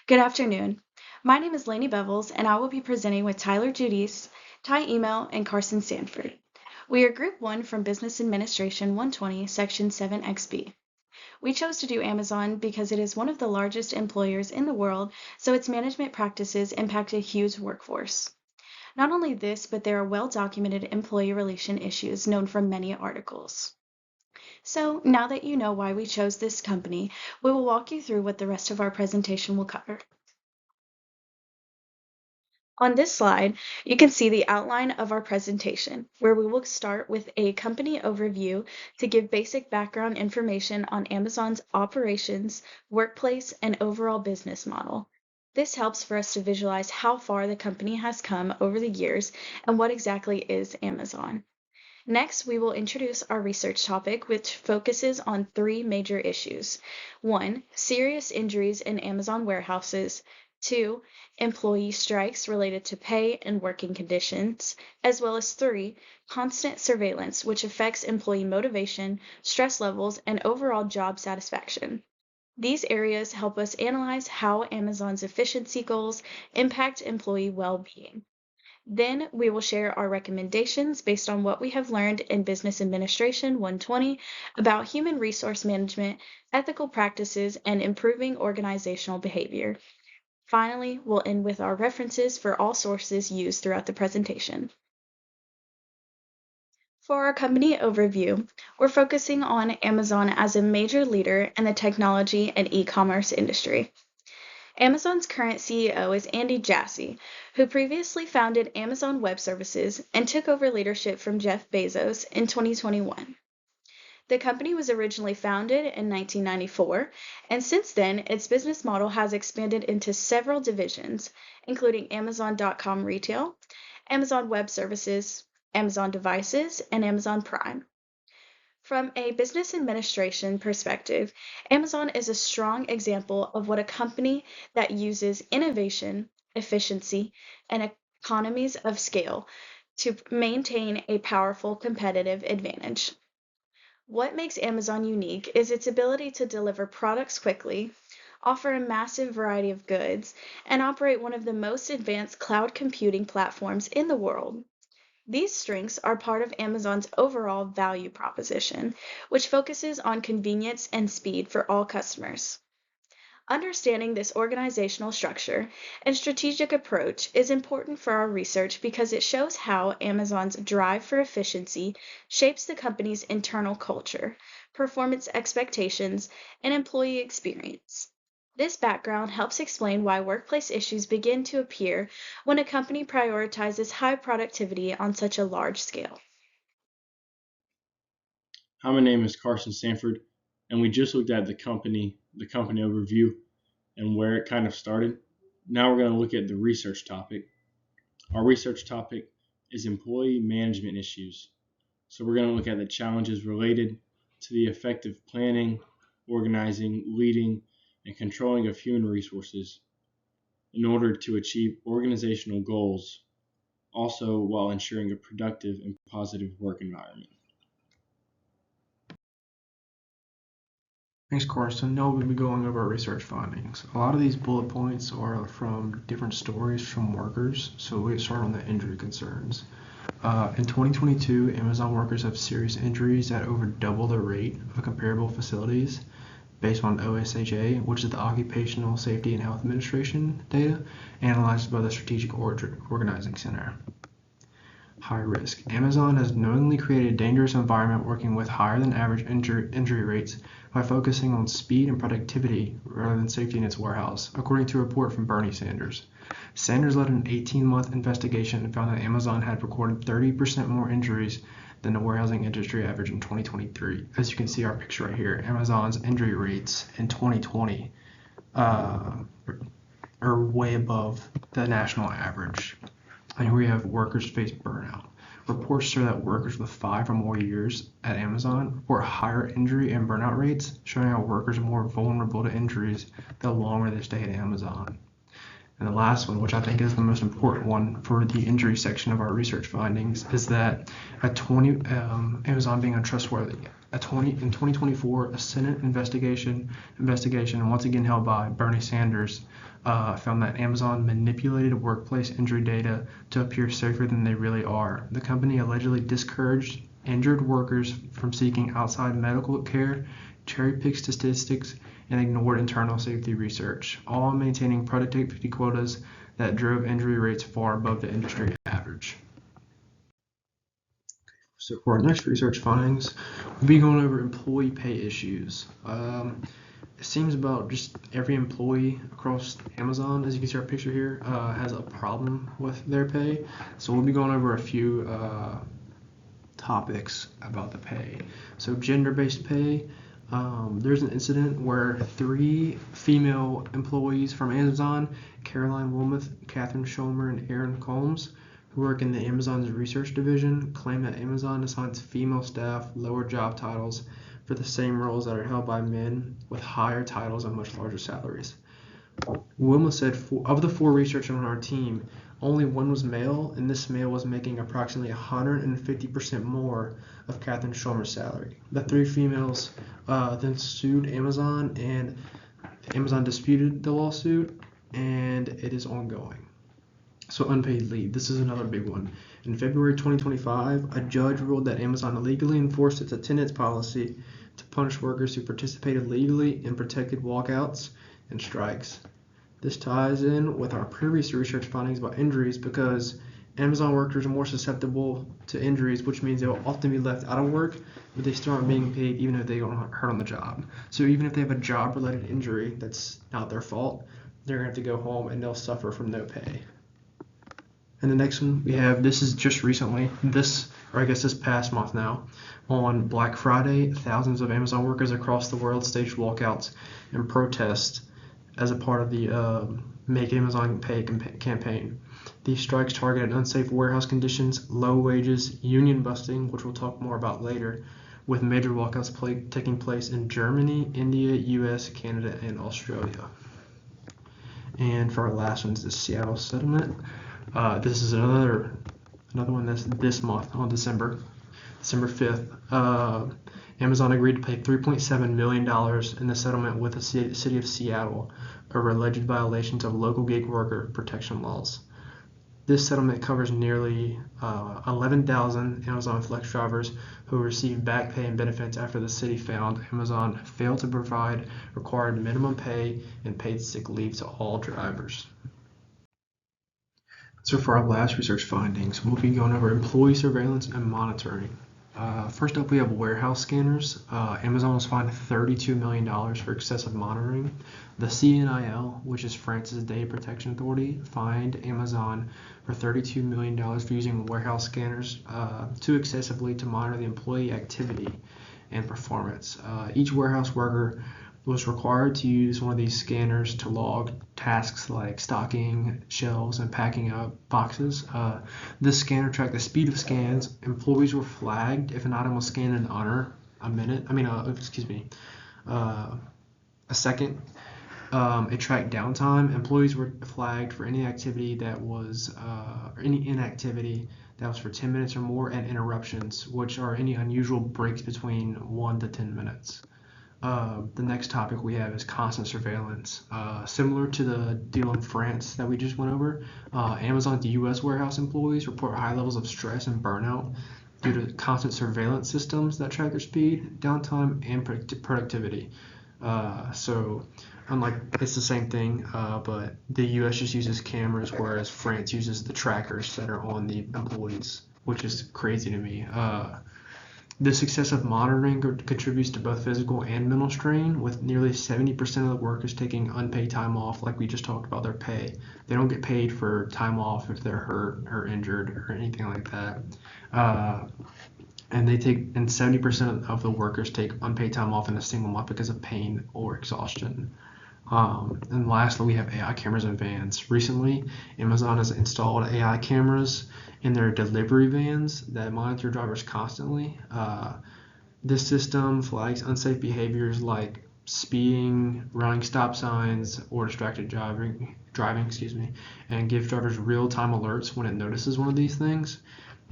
Good afternoon. My name is Layni Bevills, and I will be presenting with Tyler Judice, Himel, and Carson Sanford. We are Group 1 from Business Administration 120, Section 7XB. We chose to do Amazon because it is one of the largest employers in the world, so its management practices impact a huge workforce. Not only this, but there are well-documented employee relation issues known from many articles. So now that you know why we chose this company, we will walk you through what the rest of our presentation will cover. On this slide, you can see the outline of our presentation, where we will start with a company overview to give basic background information on Amazon's operations, workplace, and overall business model. This helps for us to visualize how far the company has come over the years and what exactly is Amazon. Next, we will introduce our research topic, which focuses on three major issues. 1. Serious injuries in Amazon warehouses. 2. Employee strikes related to pay and working conditions, as well as 3. Constant surveillance, which affects employee motivation, stress levels, and overall job satisfaction. These areas help us analyze how Amazon's efficiency goals impact employee well-being. Then we will share our recommendations based on what we have learned in Business Administration 120 about human resource management, ethical practices, and improving organizational behavior. Finally, we'll end with our references for all sources used throughout the presentation. For our company overview, we're focusing on Amazon as a major leader in the technology and e-commerce industry. Amazon's current CEO is Andy Jassy, who previously founded Amazon Web Services and took over leadership from Jeff Bezos in 2021. The company was originally founded in 1994, and since then, its business model has expanded into several divisions, including Amazon.com Retail, Amazon Web Services, Amazon Devices, and Amazon Prime. From a business administration perspective, Amazon is a strong example of what a company that uses innovation, efficiency, and economies of scale to maintain a powerful competitive advantage. What makes Amazon unique is its ability to deliver products quickly, offer a massive variety of goods, and operate one of the most advanced cloud computing platforms in the world. These strengths are part of Amazon's overall value proposition, which focuses on convenience and speed for all customers. Understanding this organizational structure and strategic approach is important for our research because it shows how Amazon's drive for efficiency shapes the company's internal culture, performance expectations, and employee experience. This background helps explain why workplace issues begin to appear when a company prioritizes high productivity on such a large scale. Hi, my name is Carson Sanford, and we just looked at the company overview and where it kind of started. Now we're going to look at the research topic. Our research topic is employee management issues. So we're going to look at the challenges related to the effective planning, organizing, leading, and controlling of human resources in order to achieve organizational goals, also while ensuring a productive and positive work environment. Thanks, Carson. Now we'll be going over our research findings. A lot of these bullet points are from different stories from workers, so we start on the injury concerns. In 2022, Amazon workers have serious injuries at over double the rate of comparable facilities based on OSHA, which is the Occupational Safety and Health Administration data, analyzed by the Strategic Organizing Center. High risk. Amazon has knowingly created a dangerous environment working with higher than average injury rates by focusing on speed and productivity rather than safety in its warehouse, according to a report from Bernie Sanders. Sanders led an 18-month investigation and found that Amazon had recorded 30% more injuries than the warehousing industry average in 2023. As you can see our picture right here, Amazon's injury rates in 2020 are way above the national average. And here we have workers face burnout. Reports show that workers with 5 or more years at Amazon report higher injury and burnout rates, showing how workers are more vulnerable to injuries the longer they stay at Amazon. And the last one, which I think is the most important one for the injury section of our research findings, is that Amazon being untrustworthy. In 2024, a Senate investigation, once again held by Bernie Sanders, found that Amazon manipulated workplace injury data to appear safer than they really are. The company allegedly discouraged injured workers from seeking outside medical care, cherry-picked statistics, and ignored internal safety research, all maintaining productivity quotas that drove injury rates far above the industry average. So for our next research findings, we'll be going over employee pay issues. It seems about just every employee across Amazon, as you can see our picture here, has a problem with their pay. So we'll be going over a few topics about the pay. So gender-based pay. There's an incident where 3 female employees from Amazon, Caroline Wilmoth, Catherine Schomer, and Erin Combs, who work in the Amazon's research division, claim that Amazon assigns female staff lower job titles for the same roles that are held by men with higher titles and much larger salaries. Wilma said of the 4 researchers on our team, only 1 was male, and this male was making approximately 150% more of Catherine Schomer's salary. The 3 females then sued Amazon, and Amazon disputed the lawsuit, and it is ongoing. So unpaid leave. This is another big one. In February 2025, a judge ruled that Amazon illegally enforced its attendance policy to punish workers who participated legally in protected walkouts and strikes. This ties in with our previous research findings about injuries because Amazon workers are more susceptible to injuries, which means they will often be left out of work, but they still aren't being paid even if they don't hurt on the job. So even if they have a job-related injury that's not their fault, they're going to have to go home and they'll suffer from no pay. And the next one we have, this is just recently, this past month now, on Black Friday, thousands of Amazon workers across the world staged walkouts and protests as a part of the Make Amazon Pay campaign. These strikes targeted unsafe warehouse conditions, low wages, union busting, which we'll talk more about later, with major walkouts taking place in Germany, India, US, Canada, and Australia. And for our last one is the Seattle settlement. This is another one that's this month on December 5th. Amazon agreed to pay $3.7 million in the settlement with the city of Seattle over alleged violations of local gig worker protection laws. This settlement covers nearly 11,000 Amazon Flex drivers who received back pay and benefits after the city found Amazon failed to provide required minimum pay and paid sick leave to all drivers. So for our last research findings, we'll be going over employee surveillance and monitoring. First up, we have warehouse scanners. Amazon was fined $32 million for excessive monitoring. The CNIL, which is France's Data Protection Authority, fined Amazon for $32 million for using warehouse scanners too excessively to monitor the employee activity and performance. Each warehouse worker was required to use one of these scanners to log tasks like stocking shelves and packing up boxes. This scanner tracked the speed of scans. Employees were flagged if an item was scanned in under a second. It tracked downtime. Employees were flagged for any activity that was any inactivity that was for 10 minutes or more, and interruptions, which are any unusual breaks between 1 to 10 minutes. The next topic we have is constant surveillance. Similar to the deal in France that we just went over, Amazon's US warehouse employees report high levels of stress and burnout due to constant surveillance systems that track their speed, downtime, and productivity. So it's the same thing, but the US just uses cameras, whereas France uses the trackers that are on the employees, which is crazy to me. This excessive monitoring contributes to both physical and mental strain, with nearly 70% of the workers taking unpaid time off, like we just talked about their pay. They don't get paid for time off if they're hurt or injured or anything like that. And 70% of the workers take unpaid time off in a single month because of pain or exhaustion. And lastly, we have AI cameras in vans. Recently, Amazon has installed AI cameras in their delivery vans that monitor drivers constantly. This system flags unsafe behaviors like speeding, running stop signs, or distracted driving, and gives drivers real-time alerts when it notices one of these things.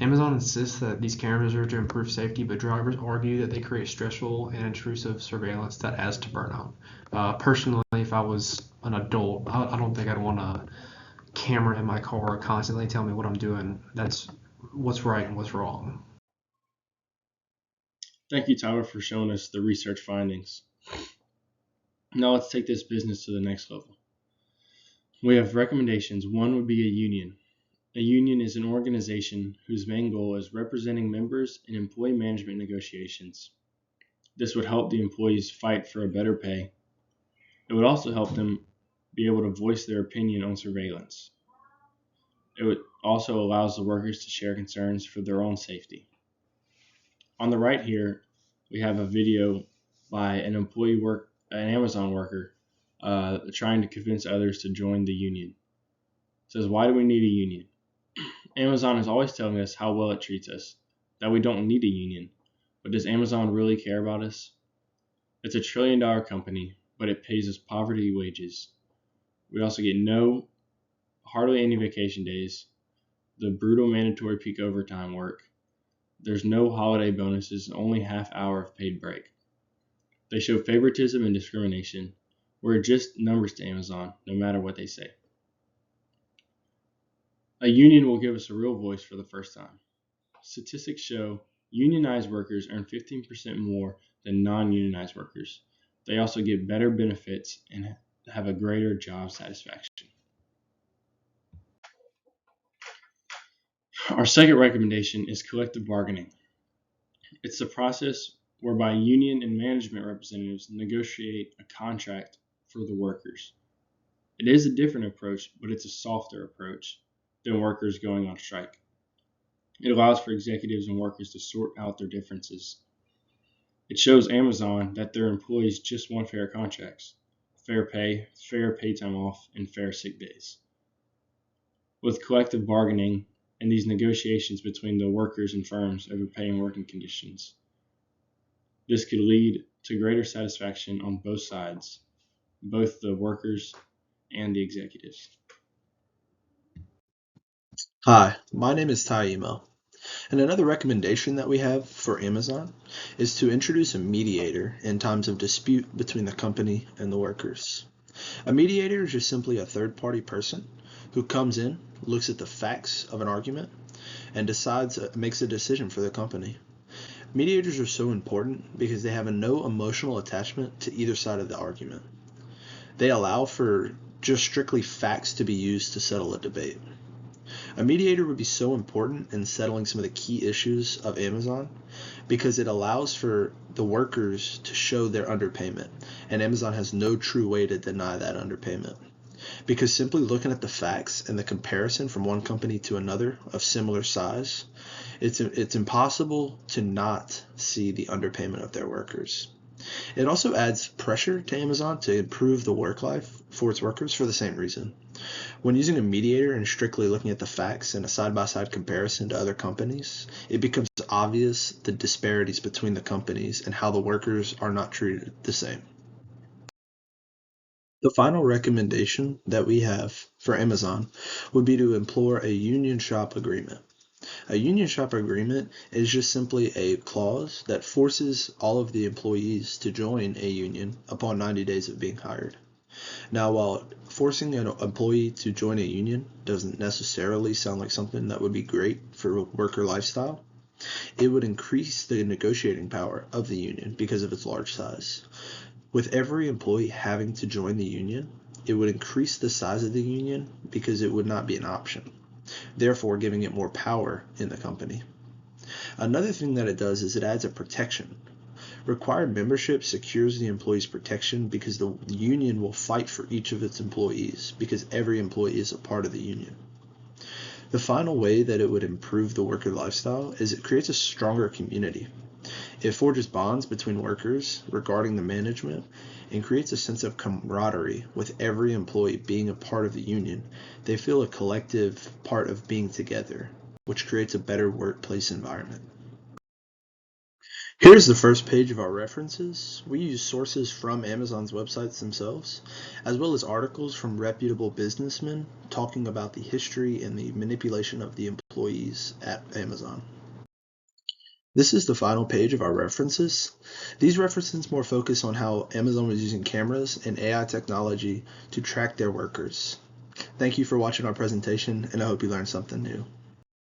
Amazon insists that these cameras are to improve safety, but drivers argue that they create stressful and intrusive surveillance that adds to burnout. Personally, if I was an adult, I don't think I'd want a camera in my car constantly telling me what I'm doing. That's what's right and what's wrong. Thank you, Tyler, for showing us the research findings. Now let's take this business to the next level. We have recommendations. One would be a union. A union is an organization whose main goal is representing members in employee management negotiations. This would help the employees fight for a better pay. It would also help them be able to voice their opinion on surveillance. It would also allows the workers to share concerns for their own safety. On the right here, we have a video by an Amazon worker, trying to convince others to join the union. It says, why do we need a union? Amazon is always telling us how well it treats us, that we don't need a union. But does Amazon really care about us? It's a $1 trillion company, but it pays us poverty wages. We also get hardly any vacation days, the brutal mandatory peak overtime work. There's no holiday bonuses, only half hour of paid break. They show favoritism and discrimination. We're just numbers to Amazon, no matter what they say. A union will give us a real voice for the first time. Statistics show unionized workers earn 15% more than non-unionized workers. They also get better benefits and have a greater job satisfaction. Our second recommendation is collective bargaining. It's the process whereby union and management representatives negotiate a contract for the workers. It is a different approach, but it's a softer approach than workers going on strike. It allows for executives and workers to sort out their differences. It shows Amazon that their employees just want fair contracts, fair pay time off, and fair sick days. With collective bargaining and these negotiations between the workers and firms over pay and working conditions, this could lead to greater satisfaction on both sides, both the workers and the executives. Hi, my name is Himel, and another recommendation that we have for Amazon is to introduce a mediator in times of dispute between the company and the workers. A mediator is just simply a third-party person who comes in, looks at the facts of an argument, and makes a decision for the company. Mediators are so important because they have no emotional attachment to either side of the argument. They allow for just strictly facts to be used to settle a debate. A mediator would be so important in settling some of the key issues of Amazon because it allows for the workers to show their underpayment, and Amazon has no true way to deny that underpayment. Because simply looking at the facts and the comparison from one company to another of similar size, it's impossible to not see the underpayment of their workers. It also adds pressure to Amazon to improve the work life for its workers for the same reason. When using a mediator and strictly looking at the facts in a side-by-side comparison to other companies, it becomes obvious the disparities between the companies and how the workers are not treated the same. The final recommendation that we have for Amazon would be to implore a union shop agreement. A union shop agreement is just simply a clause that forces all of the employees to join a union upon 90 days of being hired. Now, while forcing an employee to join a union doesn't necessarily sound like something that would be great for worker lifestyle, it would increase the negotiating power of the union because of its large size. With every employee having to join the union, it would increase the size of the union because it would not be an option, therefore giving it more power in the company. Another thing that it does is it adds a protection. Required membership secures the employee's protection because the union will fight for each of its employees because every employee is a part of the union. The final way that it would improve the worker lifestyle is it creates a stronger community. It forges bonds between workers regarding the management and creates a sense of camaraderie with every employee being a part of the union. They feel a collective part of being together, which creates a better workplace environment. Here's the first page of our references. We use sources from Amazon's websites themselves, as well as articles from reputable businessmen talking about the history and the manipulation of the employee. employees at Amazon. This is the final page of our references. These references more focus on how Amazon was using cameras and AI technology to track their workers. Thank you for watching our presentation, and I hope you learned something new.